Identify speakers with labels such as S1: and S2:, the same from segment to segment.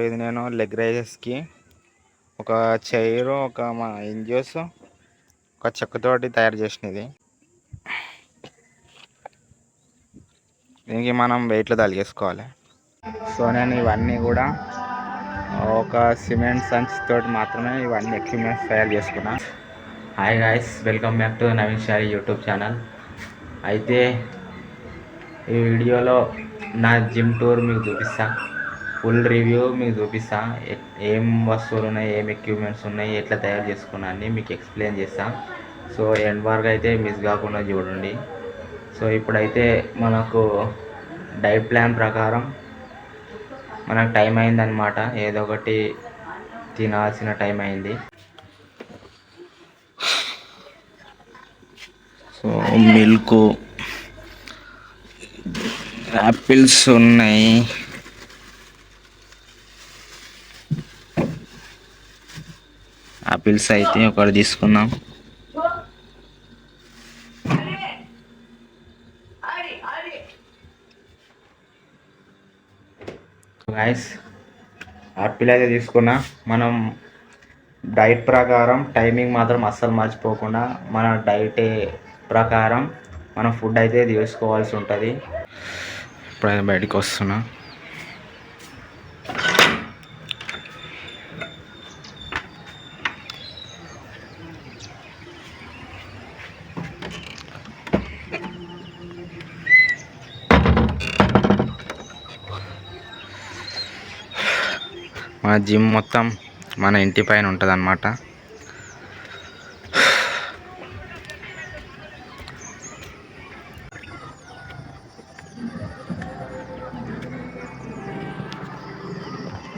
S1: ఇది నేను లెగ్ రైజెస్కి ఒక చైర్, ఒక మా ఇంజోస్, ఒక చెక్కతోటి తయారు చేసినది. దీనికి మనం వెయిట్లు తలిగేసుకోవాలి. సో నేను ఇవన్నీ కూడా ఒక సిమెంట్ సంచి తోటి మాత్రమే ఇవన్నీ ఎక్విప్మెంట్స్ తయారు చేసుకున్నా. Hi guys, welcome back to Naveen Shari YouTube channel. అయితే ఈ వీడియోలో నా జిమ్ టూర్ మీకు చూపిస్తా, ఫుల్ రివ్యూ మీకు చూపిస్తా. ఏం వస్తువులు ఉన్నాయి, ఏం ఎక్విప్మెంట్స్ ఉన్నాయి, ఎట్లా తయారు చేసుకున్నా అన్నీ మీకు ఎక్స్ప్లెయిన్ చేస్తా. సో ఎండ్ వరకు అయితే మిస్ కాకుండా చూడండి. సో ఇప్పుడైతే మనకు డైట్ ప్లాన్ ప్రకారం మనకు టైం అయిందనమాట. ఏదో ఒకటి తినాల్సిన టైం అయింది. సో మిల్క్, యాపిల్స్ ఉన్నాయి, యాపిల్స్ అయితే ఒకటి తీసుకుందాం. గైస్, యాపిల్ అయితే తీసుకున్నా. మనం డైట్ ప్రకారం టైమింగ్ మాత్రం అస్సలు మర్చిపోకుండా మన డైట్ ప్రకారం మనం ఫుడ్ అయితే తీసుకోవాల్సి ఉంటుంది. ఇప్పుడైతే బయటికి వస్తున్నా. మన జిమ్ మొత్తం మన ఇంటి పైన ఉంటుంది అన్నమాట.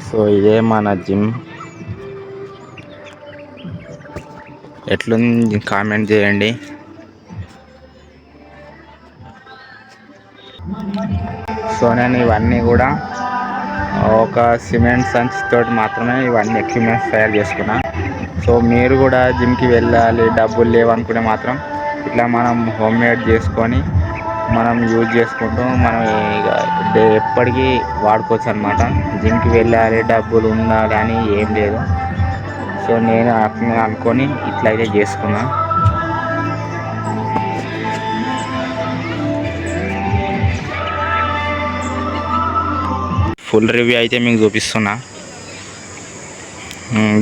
S1: సో ఇదే మన జిమ్. ఎట్లుంది కామెంట్ చేయండి. సో నేను ఇవన్నీ కూడా ఒక సిమెంట్ సంచి తోటి మాత్రమే ఇవన్నీ ఎక్విప్మెంట్స్ తయారు చేసుకున్నా. సో మీరు కూడా జిమ్కి వెళ్ళాలి, డబ్బులు లేవనుకుంటే మాత్రం ఇట్లా మనం హోమ్ మేడ్ చేసుకొని మనం యూజ్ చేసుకుంటూ మనం ఎప్పటికీ వాడుకోవచ్చు అనమాట. జిమ్కి వెళ్ళాలి, డబ్బులు ఉండాలి అని ఏం లేదు. సో నేను అనుకొని ఇట్లయితే చేసుకున్నా. ఫుల్ రివ్యూ అయితే మీకు చూపిస్తున్నా.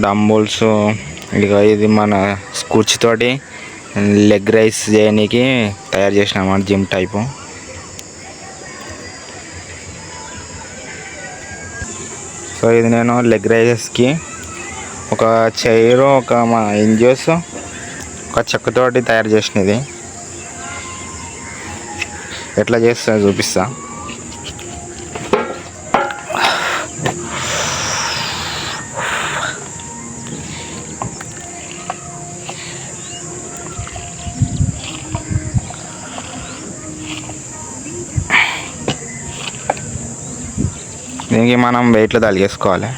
S1: డంబుల్స్, ఇక ఇది మన కూర్చుతోటి లెగ్ రైస్ చేయడానికి తయారు చేసినాం జిమ్ టైపు. సో ఇది నేను లెగ్ రైజెస్కి ఒక చైర్, ఒక మా ఇంజోస్, ఒక చెక్కతోటి తయారు చేసినది. ఎట్లా చేస్తా చూపిస్తా. దీనికి మనం వెయిట్లు తలిగేసుకోవాలి.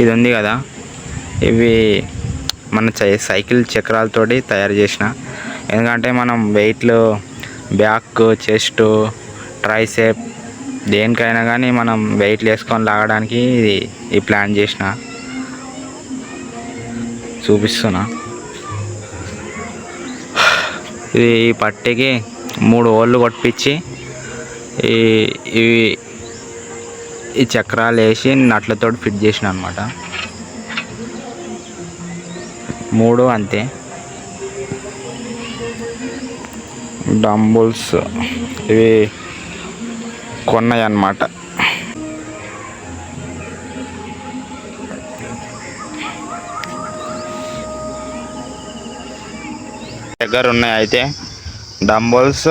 S1: ఇది ఉంది కదా, ఇవి మన సైకిల్ చక్రాలతోటి తయారు చేసిన. ఎందుకంటే మనం వెయిట్లు బ్యాక్, చెస్ట్, ట్రైసెప్ దేనికైనా కానీ మనం వెయిట్లు వేసుకొని లాగడానికి ఈ ప్లాన్ చేసిన. చూపిస్తున్నా. ఇది ఈ పట్టికి 3 హోళ్ళు కొట్టించి ఈ చక్రాలు వేసి నట్లతో ఫిట్ చేసిన అనమాట. 3 అంతే. డంబుల్స్ ఇవి కొన్నాయి అన్నమాట. దగ్గర ఉన్నాయి అయితే డంబుల్స్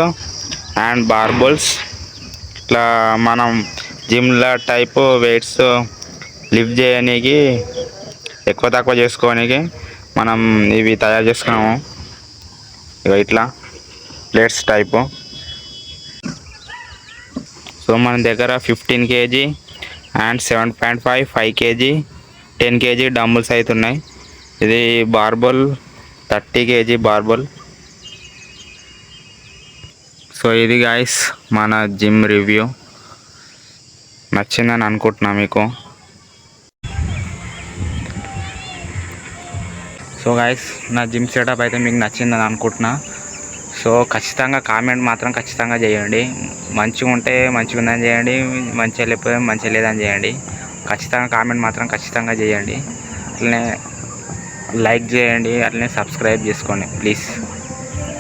S1: అండ్ బార్బుల్స్. ఇట్లా మనం జిమ్ల టైపు వెయిట్స్ లిఫ్ట్ చేయడానికి, ఎక్కువ తక్కువ చేసుకోవడానికి మనం ఇవి తయారు చేసుకున్నాము. ఇక ఇట్లా ప్లేట్స్ టైపు. సో మన దగ్గర 15 kg and 7.5, 5 kg, 10 kg dumbbells అయితే ఉన్నాయి. ఇది బార్బుల్ 30 kg బార్బుల్. సో ఇది గాయస్ మన జిమ్ రివ్యూ. నచ్చిందని అనుకుంటున్నా మీకు. సో గాయస్ నా జిమ్ సెటప్ అయితే మీకు నచ్చిందని అనుకుంటున్నా. సో ఖచ్చితంగా కామెంట్ మాత్రం ఖచ్చితంగా చేయండి. మంచిగా ఉంటే మంచిగా ఉందని చేయండి, మంచిగా లేకపోతే మంచిగా లేదని చేయండి. ఖచ్చితంగా కామెంట్ మాత్రం ఖచ్చితంగా చేయండి. అట్లనే లైక్ చేయండి, అట్లనే సబ్స్క్రైబ్ చేసుకోండి ప్లీజ్.